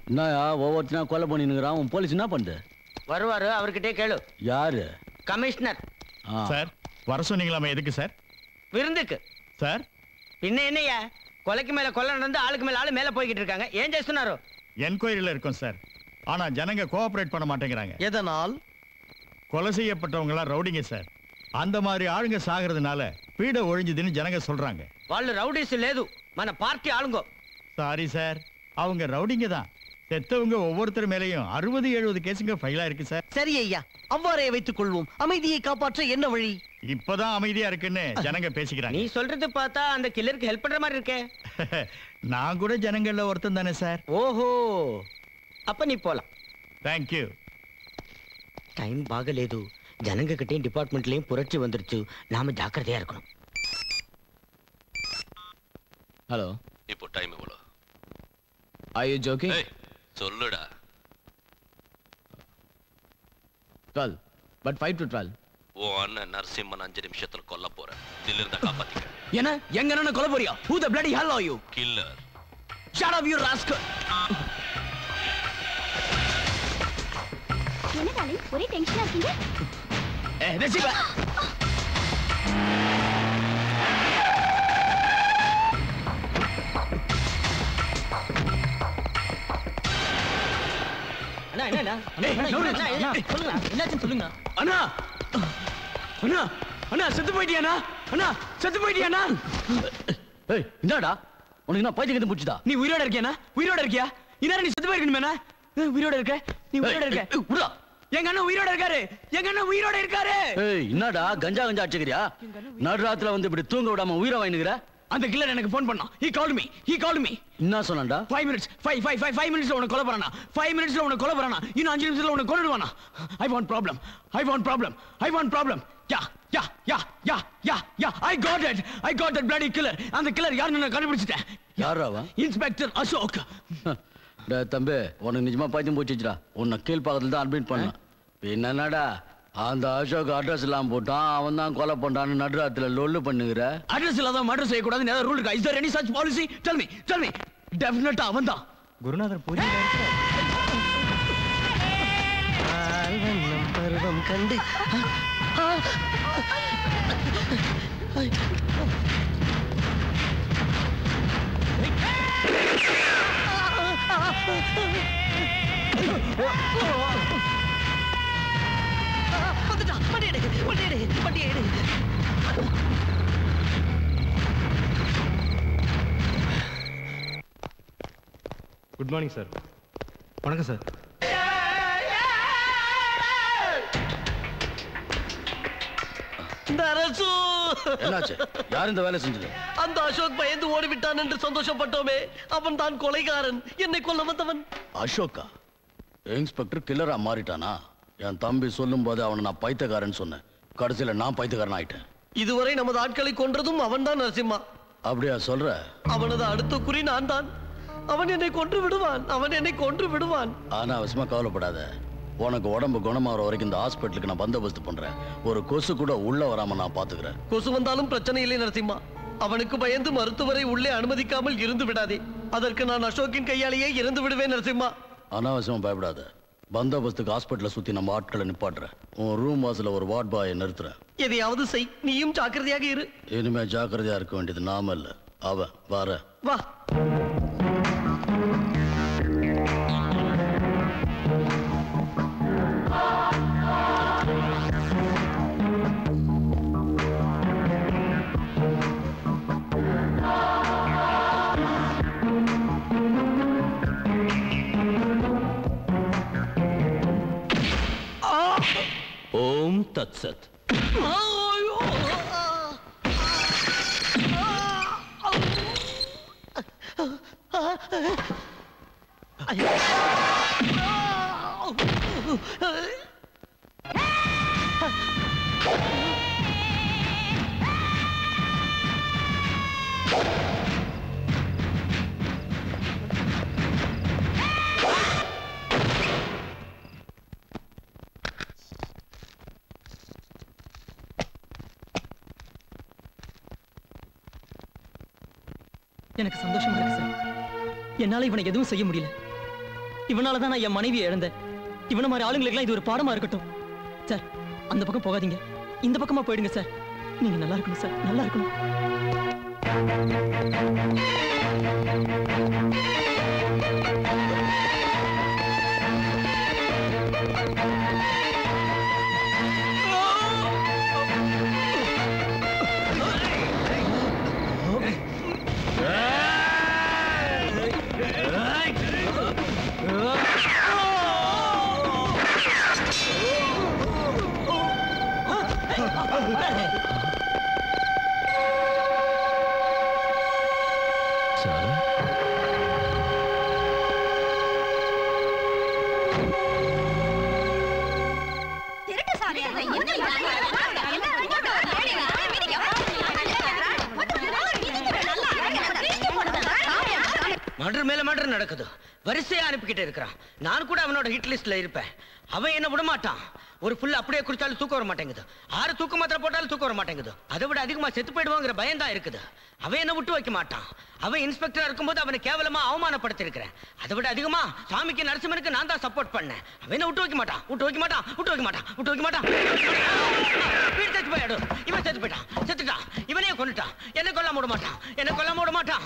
என்னயா ஒவ்வொருத்தனா கொலை பண்ணினுங்கிறான். உன் போலீஸ் என்ன பண்ணுது? வருவாரு, அவர்கிட்டே கேளு. யாரு? Commissioner sir. வர சொன்னீங்களாமே, எதுக்கு சார்? விருந்துக்கு சார். பின்ன என்னையா, கொலைக்கு மேல கொலை நடந்து ஆளுக்கு மேல ஆளு மேல போய்கிட்டு இருக்காங்க. ஏன் చేస్తున్నారు? என்கொயரியில இருக்கும் சார். ஆனா ஜனங்க கோஆபரேட் பண்ண மாட்டேங்கிறாங்க. எதனால்? கொலை செய்யப்பட்டவங்க எல்லாம் ரவுடிங்க சார். அந்த மாதிரி ஆளுங்க சாகிறதுனால பீட ஒழிஞ்சுதுன்னு ஜனங்க சொல்றாங்க. వాళ్ళు రౌడీస్ లేదు, మన పార్టీ ఆளுங்கో. சாரி சார், அவங்க ரவுடிங்க தான். செத்தவங்க ஒவ்வொருத்தர் மேலையும் 60-70 கேஸுங்க ஃபைலா இருக்கு சார். சரி ஐயா, அவ்வாறே வைத்துக் கொள்வோம். அமைதியை காப்பாற்ற என்ன வழி? இப்பதான் அமைதியா இருக்குன்னு ஜனங்க பேசிக்கிறாங்க. நீ சொல்றது பார்த்தா அந்த கில்லருக்கு ஹெல்ப் பண்ற மாதிரி இருக்கே. நான் கூட ஜனங்கள்ல ஒருத்தன் தானே சார். ఓహో, அப்ப நீ போலாம். தேங்க்யூ. டைம் బాగలేదు. ஜனங்க கிட்டயும் டிபார்ட்மெண்ட்லயும் புரட்சி வந்துருச்சு. நாம ஜாக்கிரதையா இருக்கணும். ஹலோ, இப்போ டைம் எவ்வளோ? are you joking? சொல்லுடா. 12, but 5 to 12. ஓ அண்ணன் நரசிம்மன் 5 நிமிஷத்துல கொல்ல போறேன். தில்லிருந்த காப்பாத்திக்க. என்ன எங்க அண்ணனை கொல்ல போறியா? who the bloody hell are you? Killer. shut up you rascal. என்ன டாலிங், ஒரே டென்ஷனா இருக்கீங்க? ரசிபா. அண்ணா, அண்ணா, அண்ணா செத்து போயிட்டியாண்ணா? அண்ணா செத்து போயிட்டியாண்ணா? ஏய் என்னடா உனக்கு என்ன பைத்தியம் புடிச்சதா? நீ உயிரோட இருக்கியாண்ணா? உயிரோட இருக்கியா? இன்னார நீ செத்து போயிருக்கணுமேண்ணா. உயிரோட இருக்க? நீ உயிரோட இருக்க? உடா. எங்க அண்ணன் உயிரோட இருக்காரு. எங்க அண்ணன் உயிரோட இருக்காரு. ஏய் என்னடா கஞ்சா அடிச்சுக்கிறியா? நடுராத்துல வந்து இப்படி தூங்க விடாம உயிரை வாங்கினுகிற? அந்த கில்லர் எனக்கு ஃபோன் பண்ணான். he called me. என்ன சொன்னான்டா? 5 minutes 5 minutes உன்னை கொலை பண்ணானா? 5 minutesல உன்னை கொலை பண்ணானா? இன்னும் 5 நிமிஷத்துல உன்னை கொன்னுடுவானா? I want problem. Yeah, I got that bloody killer. அந்த killer யாருன்னு நான் கண்டுபிடிச்சிட்டேன். யாரா அவன்? இன்ஸ்பெக்டர் அசோக். டேய் தம்பி, உனக்கு நிஜமா பைத்தியம் போச்சுடா. உன்னை கீழ் பக்கத்துல தான் அட்மிட் பண்ணேன். என்னடா அந்த அசோக் அட்ரஸ் எல்லாம் போட்டான், அவன் தான் கொலை பண்றான்னு நடுராத்துல லொல்லு பண்ணுகிற. அட்ரஸ் இல்லாத மர்டர் செய்யக்கூடாதுன்னு ஏதாவது ரூல் இருக்கா? Is there any such policy? Tell me. டெஃபினட்டா அவன் தான். குருநாதர் பூஜையில இருக்கிறார். பருவம் கண்டு குட் மார்னிங் சார். வணக்கம் சார். என்னாச்சு? யார் இந்த வேலை செஞ்சது? அந்த அசோக் பயந்து ஓடிவிட்டான் என்று சந்தோஷப்பட்டோமே, அவன் தான் கொலைகாரன், என்னை கொல்ல வந்தவன். அசோக்கா? இன்ஸ்பெக்டர் கில்லரா மாறிட்டானா? என் தம்பி சொல்லும் போது அவனை நான் பைத்தியக்காரன் சொன்னேன். கடைசியில நான் பைத்தியக்காரன் ஆயிட்டேன். இதுவரை நமது ஆட்களை கொன்றதும் அவன் தான் நரசிம்மா. அப்படியா சொல்ற? அவனது அடுத்த குறி நான் தான். அவன் என்னை கொன்று விடுவான். ஆனா அவசியமா கவலைப்படாத. உனக்கு உடம்பு குணமாற வரைக்கும் இந்த ஹாஸ்பிட்டலுக்கு நான் பந்தோபஸ்து பண்றேன். ஒரு கொசு கூட உள்ள வராம நான் பாத்துக்கிறேன். கொசு வந்தாலும் பிரச்சனை இல்லை நரசிம்மா. அவனுக்கு பயந்து மருத்துவரை உள்ளே அனுமதிக்காமல் இருந்து விடாதே. அதற்கு நான் அசோக்கின் கையாலேயே இறந்து விடுவேன் நரசிம்மா. அனாவசியமா பயப்படாத. பந்தோபஸ்துக்கு ஹாஸ்பிட்டல சுத்தி நம்ம ஆட்களை நிப்பாட்டுறேன். உன் ரூம் வாசல ஒரு வார்ட் பாயை நிறுத்துறேன். எதையாவது செய், நீயும் ஜாக்கிரதையாக இரு. இனிமே ஜாக்கிரதையா இருக்க வேண்டியது நாம இல்ல, அவன். வர வா. ஓம் தத்சத். எனக்கு சந்தோஷமா இருக்கு சார். என்னால இவனை எதுவும் செய்ய முடியல. இவனால தான் நான் என் மனைவியை இழந்தேன். இவன மாதிரி ஆளுங்களுக்கெல்லாம் இது ஒரு பாடமா இருக்கட்டும். சார், அந்த பக்கம் போகாதீங்க, இந்த பக்கமா போயிடுங்க சார். நீங்க நல்லா இருக்கணும் சார், நல்லா இருக்கணும். மர்டர் மேல மர்டர் நடக்குது. வரிசையா அனுப்பிக்கிட்டே இருக்கிறான். நான் கூட அவனோட ஹிட் லிஸ்ட்ல இருப்பேன். அவன் என்ன விட மாட்டான். ஒரு புல் அப்படியே குடிச்சாலும் தூக்கம் வர மாட்டேங்குது. 6 தூக்க மாத்திரை போட்டாலும் தூக்கம் வர மாட்டேங்குது. அதை விட அதிகமா செத்து போயிடுவாங்கிற பயம் தான் இருக்குது. அவன் என்ன விட்டு வைக்க மாட்டான். அவன் இன்ஸ்பெக்டரா இருக்கும்போது அவனை கேவலமா அவமானப்படுத்திருக்கிறேன். அதை விட அதிகமா சாமிக்கு நரசிம்மனுக்கு நான் தான் சப்போர்ட் பண்ணேன். அவன் என்ன விட்டு வைக்க மாட்டான், விட்டு வைக்க மாட்டான், விட்டு வைக்க மாட்டான், விட்டு வைக்க மாட்டான். வீடு செத்து போயிடும். இவன் செத்து போயிட்டான், செத்துட்டான். இவனையே கொண்டுட்டான். என்ன கொல்லாம விட மாட்டான், என்ன கொல்லாம விட மாட்டான்.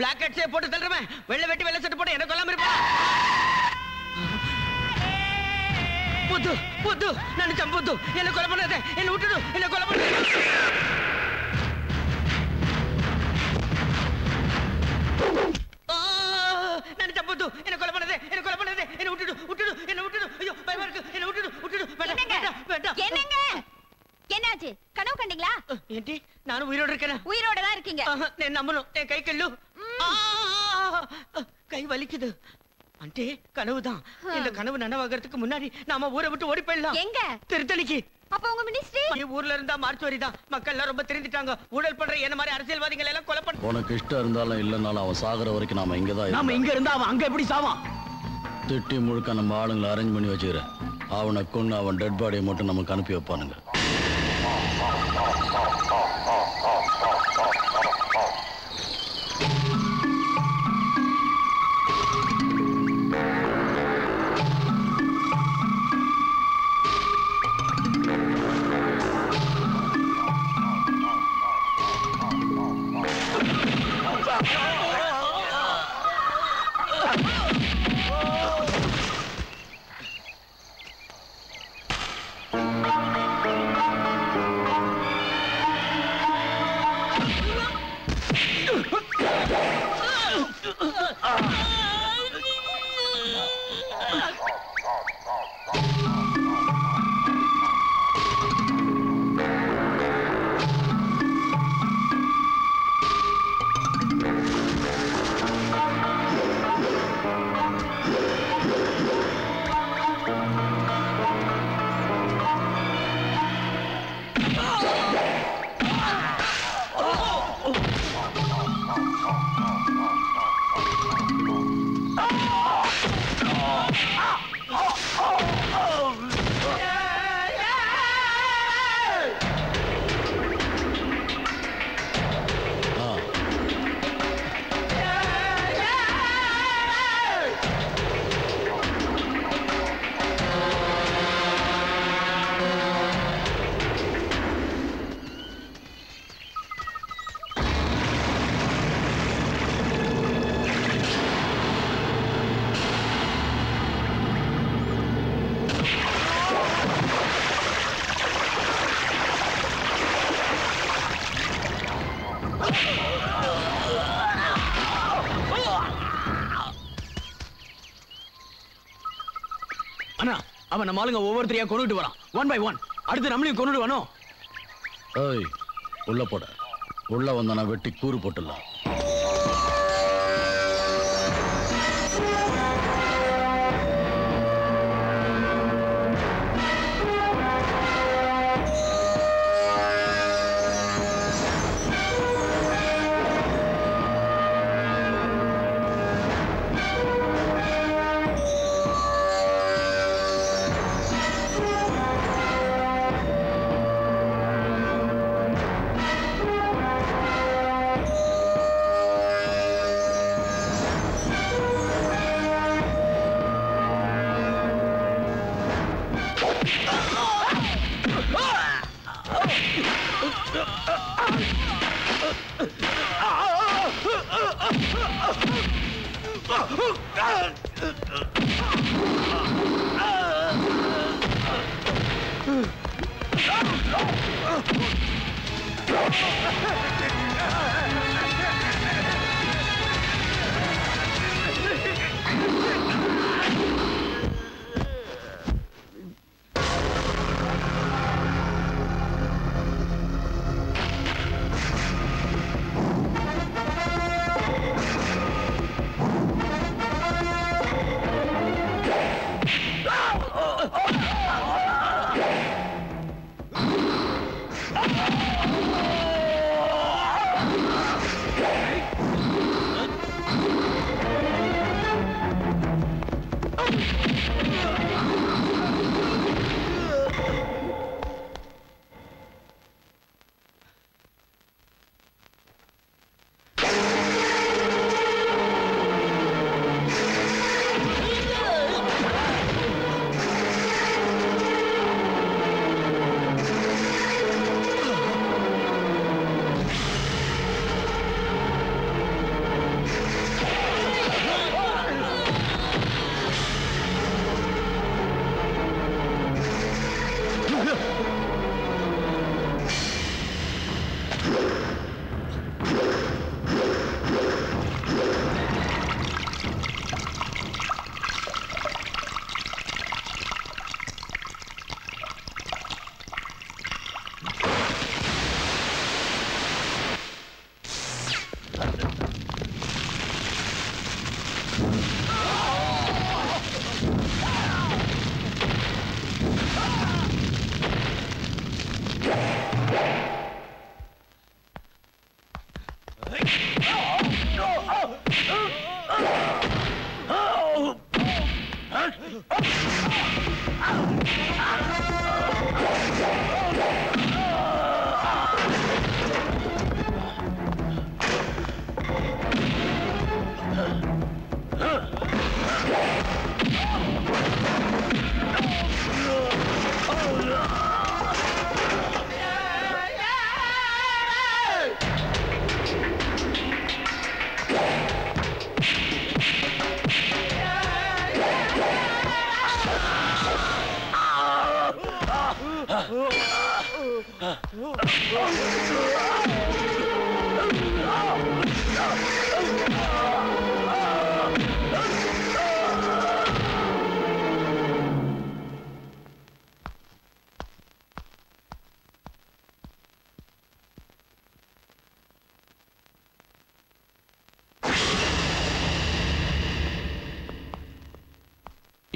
பிளாக் ஹெட்ஸே போட்டு தள்ளுறவன் வெள்ளை வெட்டி வெள்ளை செட்டு போட்டு என்ன கொல்லாம இருப்பான். புத்து புத்து நினைச்சேன். புத்து என்ன கொலை பண்ணாத, என்ன விட்டுடு, என்ன கொலை பண்ண. நினைச்சேன். புத்து என்ன கொலை பண்ணாத, என்ன கொலை பண்ணாத, என்ன விட்டுடு, விட்டுடு, என்ன விட்டுடு. ஐயோ பயமா இருக்கு, என்ன விட்டுடு, விட்டுடு. என்னங்க என்னாச்சு? கனவு கண்டீங்களா? ஏன்டி நானும் உயிரோட இருக்கேன்? உயிரோட தான் இருக்கீங்க. நான் நம்பணும். என் கை கல்லு, கை வலிக்குது. ஆண்டி கனவுதான். இந்த கனவு நனவாகிறதுக்கு முன்னாடி நாம ஊரை விட்டு ஓடி போயிடலாம். எங்க? திருத்தணிக்கு. அப்ப உங்க மினிஸ்ட்ரி ஊர்ல இருந்தா மார்ச்சுவரி தான். மக்கள் எல்லாம் ரொம்ப தெரிஞ்சிட்டாங்க. ஊழல் பண்ற என்ன மாதிரி அரசியல்வாதிகள் எல்லாம் கொலை பண்ண. உனக்கு இஷ்டம் இருந்தாலும் இல்லைனாலும் அவன் சாகுற வரைக்கும் நாம இங்கதான். நாம இங்க இருந்தா அவன் அங்க எப்படி சாவான்? திட்டி முழுக்க நம்ம ஆளுங்களை அரேஞ்ச் பண்ணி வச்சுக்கிறேன். அவனை கொண்டு அவன் டெட் பாடியை மட்டும் நமக்கு அனுப்பி வைப்பானுங்க. அண்ணா, அவன் நம்ம ஆளுங்க ஒவ்வொருத்தரையா கொண்டுட்டு வரான். 1 by 1. அடுத்து நம்மளையும் கொண்டுட்டு வரணும். ஏய், உள்ள போட. உள்ள வந்தானா வெட்டி கூறு போட்டுடலாம்.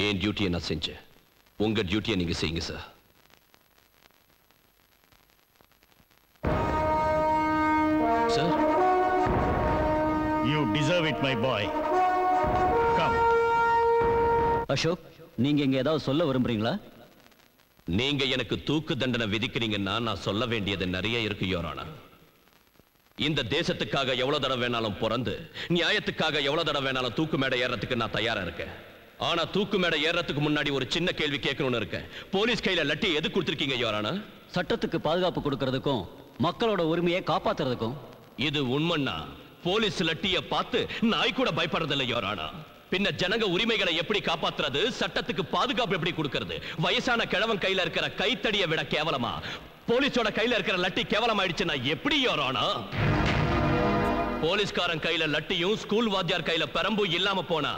என் டியூட்டியை நான் செஞ்சேன். உங்க டியூட்டியை நீங்க செய்யுங்க sir. Sir, you deserve it, my boy. Come. Ashok, நீங்க இங்க ஏதாவது சொல்ல விரும்புறீங்களா? நீங்க எனக்கு தூக்கு தண்டனை விதிக்கிறீங்கன்னா நான் சொல்ல வேண்டியது நிறைய இருக்கு யுவர் ஆனர். இந்த தேசத்துக்காக எவ்வளவு தடவை வேணாலும் பிறந்து நியாயத்துக்காக எவ்வளவு தடவை வேணாலும் தூக்கு மேடை ஏறதுக்கு நான் தயாரா இருக்கேன். ஆனா தூக்கு மேடை ஏறதுக்கு முன்னாடி ஒரு சின்ன கேள்வி கேட்கணும்னு இருக்கேன். போலீஸ் கையில லட்டி எது கொடுத்திருக்கீங்க யுவர் ஆனர்? சட்டத்துக்கு பாதுகாப்பு கொடுக்கறதுக்கும் மக்களோட உரிமையை காப்பாத்துறதுக்கும். இது உண்மைன்னா போலீஸ் லட்டிய பார்த்து நாய் கூட பயப்படுறதில்லை யுவர் ஆனர். பின்ன ஜனங்க உரிமைகளை எப்படி காப்பாத்துறது, சட்டத்துக்கு பாதுகாப்பு எப்படி கொடுக்கிறது? வயசான கிழவன் கையில இருக்கிற கைத்தடியை விட கேவலமா போலீஸோட கையில இருக்கிற லட்டி கேவலமாயிடுச்சுன்னா எப்படி யுவர் ஆனர்? போலீஸ்காரன் கையில லட்டியும் ஸ்கூல் வாத்தியார் கையில பெரம்பும் இல்லாம போனா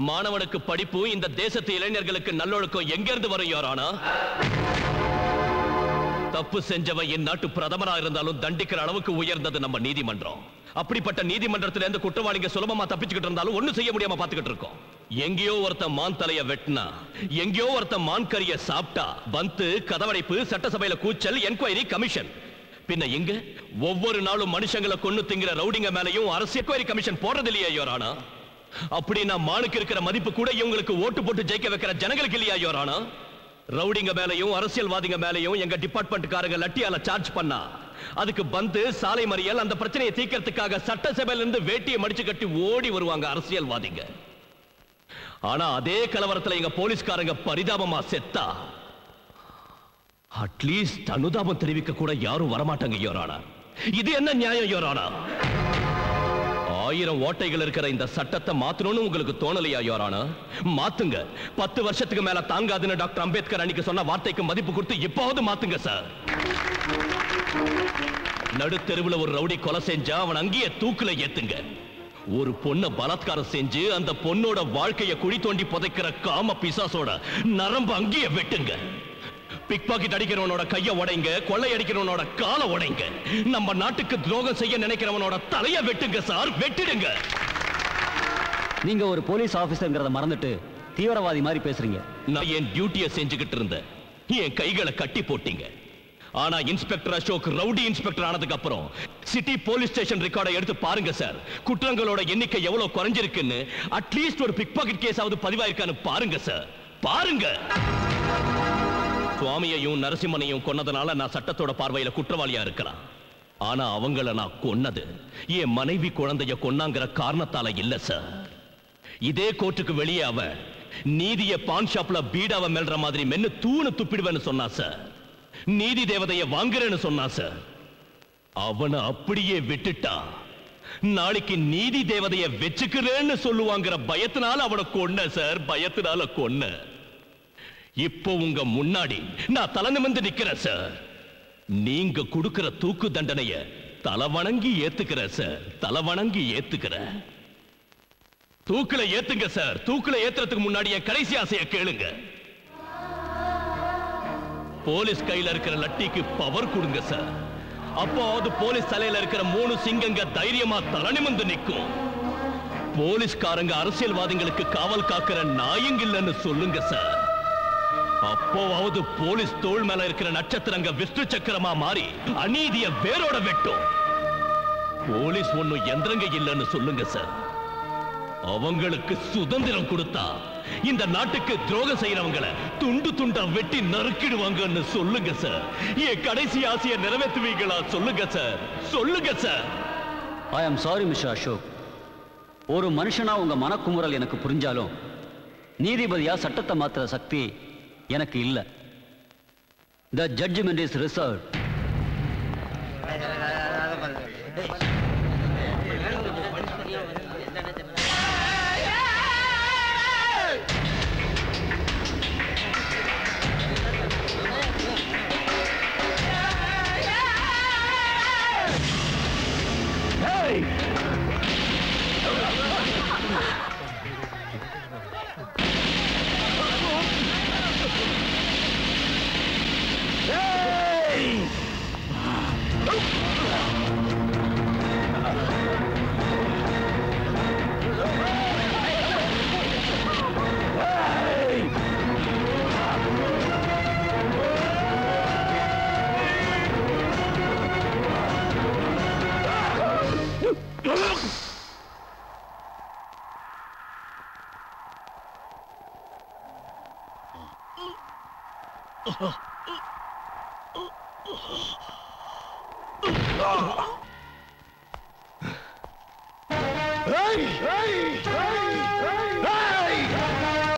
மாணவனுக்கு படிப்பு, இந்த தேசத்து இளைஞர்களுக்கு நல்லொழுக்கம் எங்க இருந்து வரும் யுவர் ஆனர்? தப்பு செஞ்சவன் இந்நாட்டு பிரதமரா இருந்தாலும் தண்டிக்கிற அளவுக்கு உயர்ந்தது நம்ம நீதிமன்றம். அப்படிப்பட்ட நீதிமன்றத்துல இருந்து குற்றவாளிங்க சுலபமா தப்பிச்சுக்கிட்டு இருந்தாலும் ஒண்ணு செய்ய முடியாம பாத்துக்கிட்டு இருக்கோம். எங்கேயோ ஒருத்த மான் தலைய வெட்டினா, எங்கேயோ ஒருத்த மான் கறிய சாப்பிட்டா பந்து, கதவடைப்பு, சட்டசபையில கூச்சல், என்கொயரி, கமிஷன். பின்ன இங்க ஒவ்வொரு நாளும் மனுஷங்களை கொன்னு திங்கிற ரவுடிங்க மேலையும் அரசு என்கொயரி கமிஷன் போடுறது இல்லையா யுவர் ஆனர்? அப்படின்னா மானுக்கு இருக்கிற மதிப்பு கூட இவங்களுக்கு ஓட்டு போட்டு ஜெயிக்க வைக்கிற ஜனங்களுக்கு இல்லையா யுவர் ஆனர்? ரவுடிங்க மேலையும் அரசியல்வாதிங்க மேலையும் எங்க டிபார்ட்மெண்ட்காரங்க லட்டியால சார்ஜ் பண்ணா அதுக்கு பந்து, சாலை மறியல், அந்த பிரச்சனையை தீர்க்கிறதுக்காக சட்டசபையில இருந்து வேட்டியை மடிச்சு கட்டி ஓடி வருவாங்க அரசியல்வாதிங்க. ஆனா அதே கலவரத்துல எங்க போலீஸ்காரங்க பரிதாபமா செத்தா அட்லீஸ்ட் அனுதாபம் தெரிவிக்க கூட யாரும் வரமாட்டாங்க யோரானா. இது என்ன நியாயம் யோரானா? 1000 ஓட்டைகள் இருக்கிற இந்த சட்டத்தை மாத்தணும்னு உங்களுக்கு தோணலையா யோரானா? மாத்துங்க. 10 வருஷத்துக்கு மேல தாங்காதுன்னு டாக்டர் அம்பேத்கர் அன்னைக்கு சொன்ன வார்த்தைக்கு மதிப்பு கொடுத்து இப்போது மாத்துங்க சார். நடுத்தெருவுல ஒரு ரவுடி கொலை செஞ்சா அவன் அங்கேயே தூக்குல ஏத்துங்க. ஒரு பொண்ணை பலாத்காரம் செஞ்சு அந்த பொண்ணோட வாழ்க்கையை குழி தோண்டி புதைக்கிற காம பிசாசோட நரம்பு அங்கேயே வெட்டுங்க. பிக் பாக்கெட் அடிக்கிறவனோட கைய உடைங்க, கொள்ளை அடிக்கிறவனோட காலை உடைங்க. நம்ம நாட்டுக்கு துரோகம் செய்ய நினைக்கிறவனோட தலைய வெட்டுங்க சார், வெட்டிடுங்க. நீங்க ஒரு போலீஸ் ஆபீசர்ங்கறத மறந்துட்டு தீவிரவாதி மாதிரி பேசுறீங்க. நான் என் டியூட்டியை செஞ்சுக்கிட்டு இருந்தேன். என் கைகளை கட்டி போட்டீங்க. ஆனா இன்ஸ்பெக்டர் அசோக் ரவுடி இன்ஸ்பெக்டர் ஆனதுக்கு அப்புறம் சிட்டி போலீஸ் ஸ்டேஷன் ரெக்கார்டை எடுத்து பாருங்க சார். குற்றங்களோட எண்ணிக்கை எவ்வளவு குறைஞ்சிருக்குன்னு, அட்லீஸ்ட் ஒரு பிக் பாக்கெட் கேஸாவது பதிவாயிருக்கான்னு பாருங்க சார், பாருங்க. சுவாமியையும் நரசிம்மனையும் கொன்னதனால நான் சட்டத்தோட பார்வையில குற்றவாளியா இருக்கலாம். ஆனா அவங்கள நான் கொன்னது என் மனைவி குழந்தைய கொன்னாங்கிற காரணத்தால இல்ல சார். இதே கோர்ட்டுக்கு வெளியே அவ நீதிய பான் ஷாப்ல பீடாவ மெல்ற மாதிரி மென்னு தூணு துப்பிடுவேன்னு சொன்னா சார். நீதி தேவதைய வாங்குறேன்னு சொன்னா சார். அவனை அப்படியே விட்டுட்டா நாளைக்கு நீதி தேவதைய வெச்சுக்கிறேன்னு சொல்லுவாங்கிற பயத்தினால அவனை கொன்ன சார், பயத்தினால கொன்ன. இப்போ உங்க முன்னாடி நான் தலை நிமிர்ந்து நிக்கிறேன் சார். நீங்க கொடுக்கிற தூக்கு தண்டனைய தலை வணங்கி ஏத்துக்கிறேன் சார், தலை வணங்கி ஏத்துக்கிறேன். தூக்குல ஏத்துங்க சார். தூக்குல ஏத்துறதுக்கு முன்னாடி என் கடைசி ஆசையை கேளுங்க. போலீஸ் கையில இருக்கிற லட்டிக்கு பவர் கொடுங்க சார். அப்போ அது போலீஸ் தலையில இருக்கிற 3 சிங்கங்க தைரியமா தலை நிமிர்ந்து நிற்கும். போலீஸ்காரங்க அரசியல்வாதிகளுக்கு காவல் காக்கிற நாயங்கில்லன்னு சொல்லுங்க சார். அப்போவாவது போலீஸ் தோள் மேல இருக்கிற நட்சத்திரங்க விஷ்ணு சக்கரமா மாறி அநீதிய வேரோட வெட்டும். போலீஸ் ஒண்ணும் எந்திரங்க இல்லைன்னு சொல்லுங்க சார். அவங்களுக்கு சுதந்திரம் கொடுத்தா இந்த நாட்டுக்கு துரோகம் செய்யறவங்களை துண்டு துண்டா வெட்டி நறுக்கிடுவாங்கன்னு சொல்லுங்க சார். என் கடைசி ஆசையை நிறைவேற்றுவீங்களா? சொல்லுங்க சார், சொல்லுங்க sir. I am sorry mister Ashok. ஒரு மனுஷனா உங்க மனக்குமுறல் எனக்கு புரிஞ்சாலும் நீதிபதியா சட்டத்தை மாத்துற சக்தி எனக்கு இல்ல. The judgment is reserved. Hey!